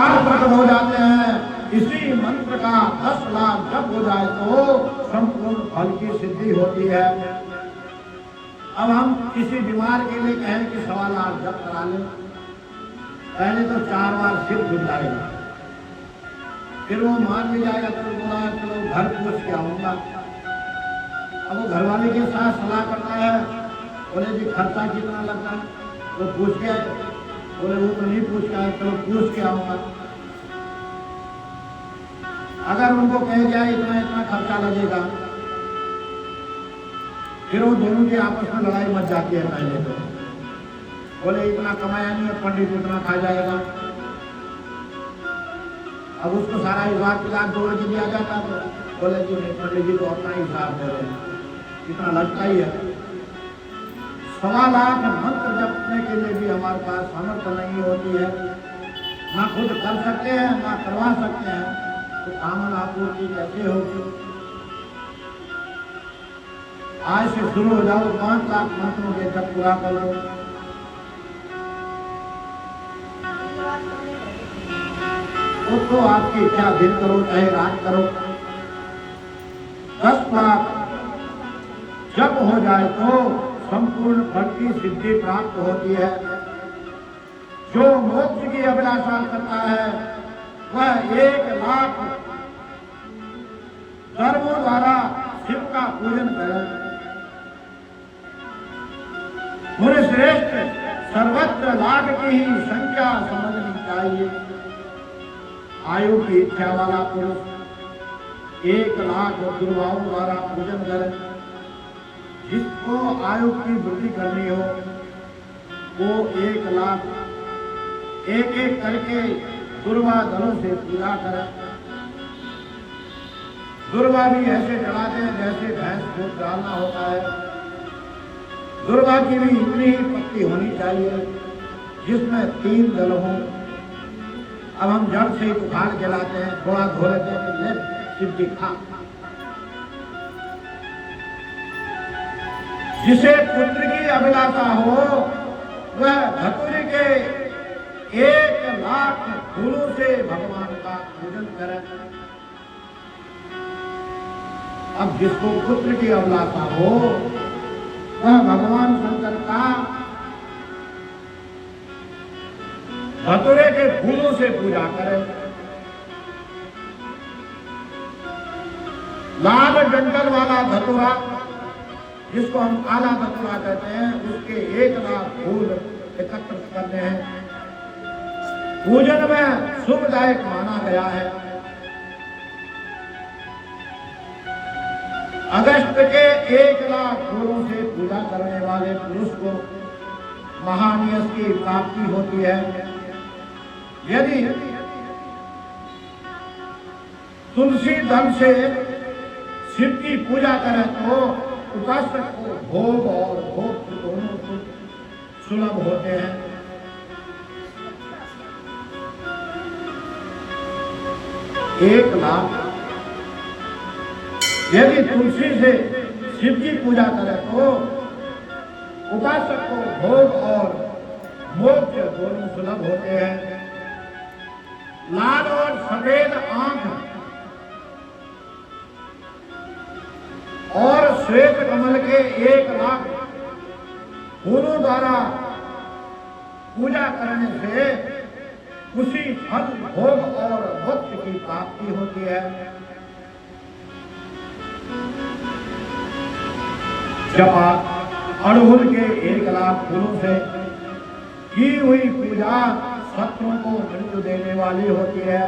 लाख प्रकट हो जाते हैं। इसी मंत्र का 10 लाख जप हो जाए तो संपूर्ण फल की सिद्धि होती है। अब हम किसी बीमार के लिए कहें कि 1.25 लाख जप करा ले, पहले तो 4 बार सिर घुट जाएगा, फिर वो मान भी जाएगा तो बोला चलो घर पूछ के आऊंगा। अब वो घर वाले के साथ सलाह करता है, बोले जी खर्चा कितना लगता है, वो पूछ के आए, बोले वो तो नहीं पूछ के आए, चलो पूछ के आऊंगा। अगर उनको कह दिया इतना इतना खर्चा लगेगा, फिर वो दोनों के आपस में लड़ाई मच जाती है। पहले तो बोले इतना कमाया नहीं है, पंडित इतना खा जाएगा। अब उसको सारा हिसाब किताब जोड़ के दिया जाता तो बोले जी नहीं, पंडित जी तो अपना हिसाब दे रहे हैं, इतना लगता ही है। 1.25 लाख मंत्र जपने के लिए भी हमारे पास सामर्थ्य नहीं होती है, ना खुद कर सकते हैं ना करवा सकते हैं, तो कामन आपूर्ति कैसे होगी। आज से शुरू हो जाओ, 5 लाख मंत्रों के जब पूरा करो। तो आपकी इच्छा दिन करो चाहे रात करो। 10 लाख जब हो जाए तो संपूर्ण फल की सिद्धि प्राप्त होती है। जो मोक्ष की अभिलाषा करता है वह 1 लाख कर्मों द्वारा शिव का पूजन करे। मुनि श्रेष्ठ, सर्वत्र लाख की ही संख्या समझनी चाहिए। आयु की इच्छा वाला पुरुष 1 लाख दुर्भाओं द्वारा पूजन करे। जिसको आयु की वृद्धि करनी हो वो 1 लाख एक एक करके दुर्वा दलों से पूजा करे। दुर्वा भी ऐसे चढ़ाते हैं जैसे भैंस दूध डालना होता है। दुर्वा की भी इतनी ही पत्ती होनी चाहिए जिसमें 3 दल हों। अब हम जड़ से ही उखाड़ के लाते हैं, थोड़ा धो लेते हैं, ले शिव जी खा। जिसे पुत्र की अभिलाषा हो वह धतूरे के 1 लाख फूलों से भगवान का पूजन करे। अब जिसको पुत्र की अभिलाषा हो वह भगवान शंकर का धतूरे के फूलों से पूजा करे। लाल डंठल वाला धतूरा, जिसको हम काला धतूरा कहते हैं, उसके 1 लाख फूल एकत्र करने हैं। पूजन में शुभदायक माना गया है। अगस्त के 1 लाख फूलों से पूजा करने वाले पुरुष को महानियस की प्राप्ति होती है। यदि तुलसी दल से शिव की पूजा करें तो उपासक को भोग और भोग दोनों सुलभ होते हैं। एक लाख यदि तुलसी से शिव की पूजा करें तो उपासक को भोग और मोक्ष दोनों सुलभ होते हैं। लाल और सफेद आंख और श्वेत कमल के 1 लाख फूलों द्वारा पूजा करने से उसी फल भोग और भक्ति की प्राप्ति होती है। जब आप अड़हुल के 1 लाख फूलों से की हुई पूजा शत्रुओं को मृत्यु देने वाली होती है।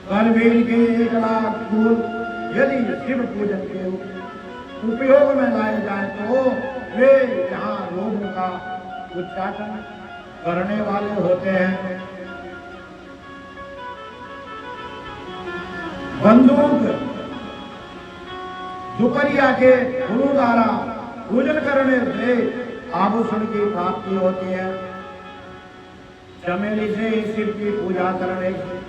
करबील के 1 लाख फूल यदि शिव पूजन के उपयोग में लाए जाए तो वे यहाँ रोगों का उच्चाटन करने वाले होते हैं। बंदूक दुपरिया के फूलों द्वारा पूजन करने से आभूषण की प्राप्ति होती है। चमेली से शिव की पूजा करने से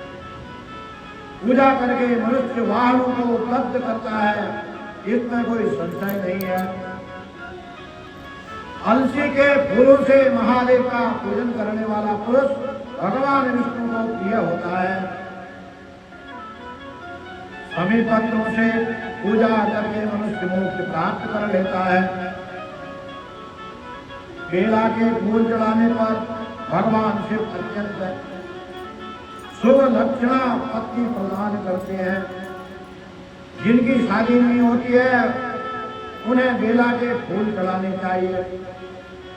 पूजा करके मनुष्य वाहनों को उपलब्ध करता है, इसमें कोई संशय नहीं है। अलसी के फूलों से महादेव का पूजन करने वाला पुरुष भगवान विष्णु को प्रिय होता है। सभी पत्रों से पूजा करके मनुष्य मोक्ष प्राप्त कर लेता है। बेला के फूल चढ़ाने पर भगवान शिव अत्यंत शुभ लक्षणा पत्नी प्रदान करते हैं। जिनकी शादी नहीं होती है उन्हें बेला के फूल चढ़ाने चाहिए,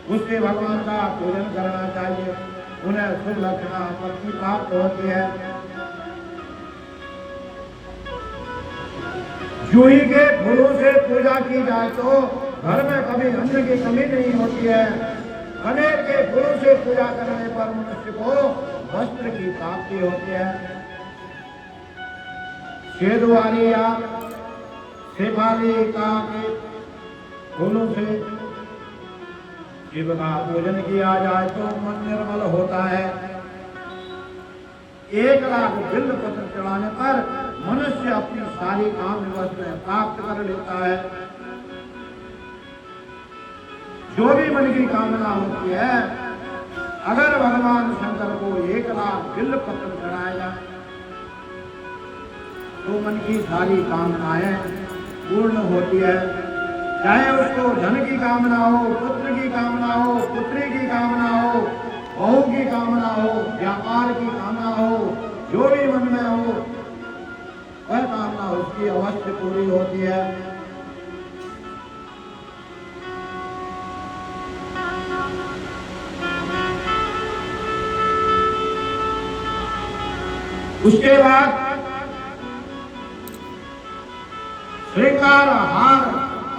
उससे भगवान का पूजन करना चाहिए, उन्हें शुभ लक्षणा पत्नी प्राप्त होती है। जूही के फूलों से पूजा की जाए तो घर में कभी अन्न की कमी नहीं होती है। कनेर के फूलों से पूजा करने पर मनुष्य को वस्त्र की प्राप्ति होती है। शेरवाली या शेफाली का के फूलों से शिव का पूजन किया जाए तो मन निर्मल होता है। 1 लाख बिल्व पत्र चढ़ाने पर मनुष्य अपनी सारी काम वस्तुएं प्राप्त कर लेता है। जो भी मन की कामना होती है, अगर भगवान शंकर को 1 लाख बिल्व पत्र चढ़ाया जाए तो मन की सारी कामनाएं पूर्ण होती है। चाहे उसको धन की कामना हो, पुत्र की कामना हो, पुत्री की कामना हो, बहू की कामना हो, व्यापार की कामना हो, जो भी मन में हो वह कामना उसकी अवश्य पूरी होती है। उसके बाद श्रृंगार हार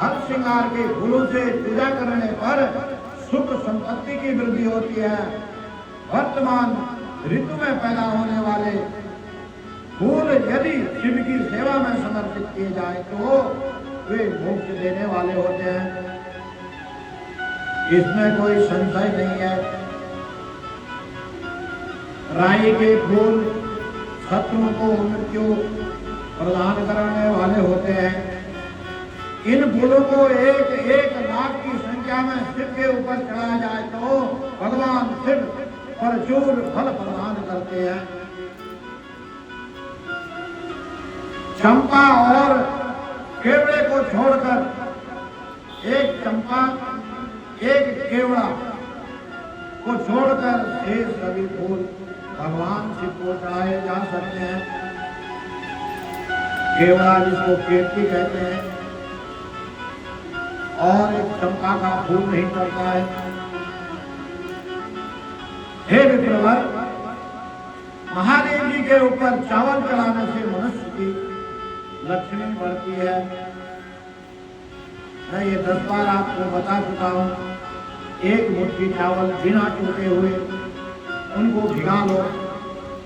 हर श्रृंगार के फूलों से पूजा करने पर सुख संपत्ति की वृद्धि होती है। वर्तमान ऋतु में पैदा होने वाले फूल यदि शिव की सेवा में समर्पित किए जाए तो वे मोक्ष देने वाले होते हैं, इसमें कोई संशय नहीं है। राई के फूल शत्रुओं को मृत्यु प्रदान करने वाले होते हैं। इन फूलों को 1 लाख की संख्या में शिव के ऊपर चढ़ाया जाए तो भगवान शिव प्रचुर फल प्रदान करते हैं। चंपा और केवड़े को छोड़कर 1 चंपा 1 केवड़ा को छोड़कर शेष सभी फूल भगवान शिव को चढ़ाए जा सकते हैं। केवड़ा जिसको केतकी कहते हैं और 1 चंपा का फूल नहीं चढ़ता है। हे विप्रवर, महादेव जी के ऊपर चावल चढ़ाने से मनुष्य की लक्ष्मी बढ़ती है। मैं ये 10 बार आपको बता चुका हूँ। 1 मुट्ठी चावल बिना टूटे हुए उनको भिगा लो।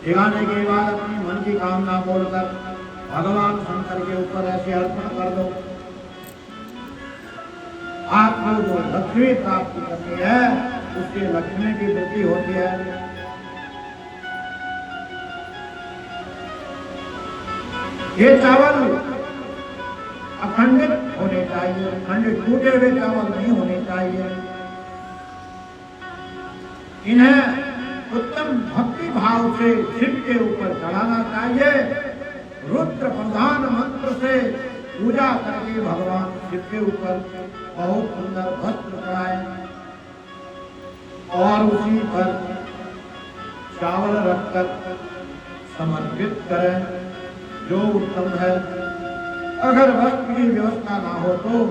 भिगाने के बाद अपनी मन की कामना बोलकर भगवान शंकर के ऊपर ऐसे अर्पण कर दो। आपको जो लक्ष्मी प्राप्ति करनी है उससे लक्ष्मी की वृद्धि होती है। ये चावल अखंडित होने चाहिए, खंडित टूटे हुए चावल नहीं होने चाहिए। इन्हें उत्तम भक्ति भाव से शिव के ऊपर चढ़ाना चाहिए। रुद्र प्रधान मंत्र से पूजा करके भगवान शिव के ऊपर बहुत सुंदर वस्त्र चढ़ाए और उसी पर चावल रखकर समर्पित करें, जो उत्तम है। अगर वस्त्र की व्यवस्था ना हो तो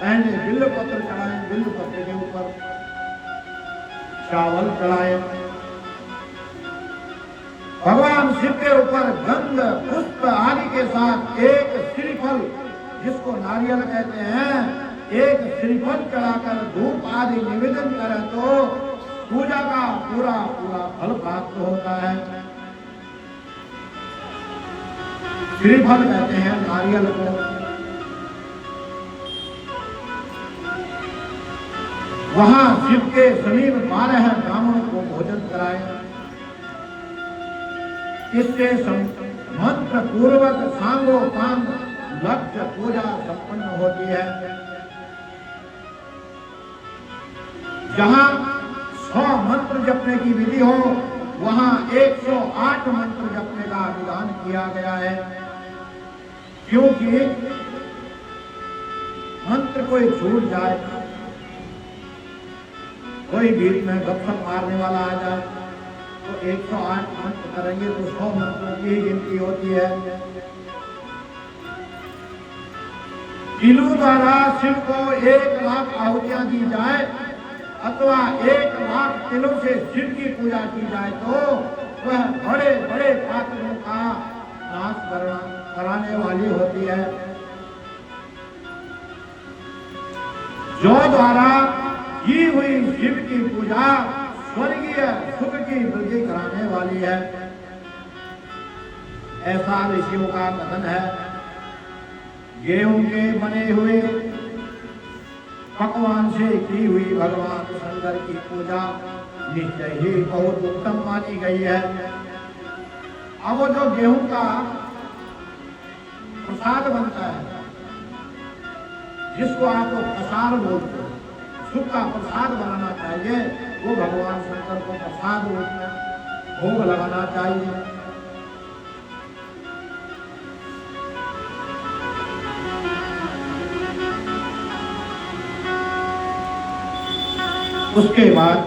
पहले बिल्व पत्र चढ़ाएं, बिल्व पत्र के ऊपर चावल चढ़ाएं। भगवान शिव के ऊपर गंध पुष्प आदि के साथ 1 श्रीफल, जिसको नारियल कहते हैं, 1 श्रीफल चढ़ाकर धूप आदि निवेदन करें तो पूजा का पूरा फल प्राप्त होता है। श्रीफल कहते हैं नारियल को। वहां शिव के समीप 12 ब्राह्मणों को भोजन कराए। इससे मंत्र पूर्वक सांगोपांग लक्ष्य पूजा संपन्न होती है। जहां 100 मंत्र जपने की विधि हो वहां 108 मंत्र जपने का विधान किया गया है, क्योंकि मंत्र कोई छूट जाए, कोई बीच में गपशप मारने वाला आ जाए तो 108 मंत्र करेंगे तो 100 मंत्रों की गिनती होती है। तिलों द्वारा शिव को 1 लाख आहुतियां दी जाए अथवा 1 लाख तिलों से शिव की पूजा की जाए तो वह बड़े बड़े पापों का नाश कराने वाली होती है। जो द्वारा की हुई शिव की पूजा स्वर्गीय सुख की वृद्धि कराने वाली है, ऐसा ऋषियों का कथन है। गेहूं के बने हुए पकवान से की हुई भगवान शंकर की पूजा निश्चय ही बहुत उत्तम मानी गई है। अब वो जो गेहूं का प्रसाद बनता है, जिसको आप प्रसाद बोलते हैं, सुख का प्रसाद बनाना चाहिए, वो भगवान शंकर को प्रसाद रूप में भोग लगाना चाहिए। उसके बाद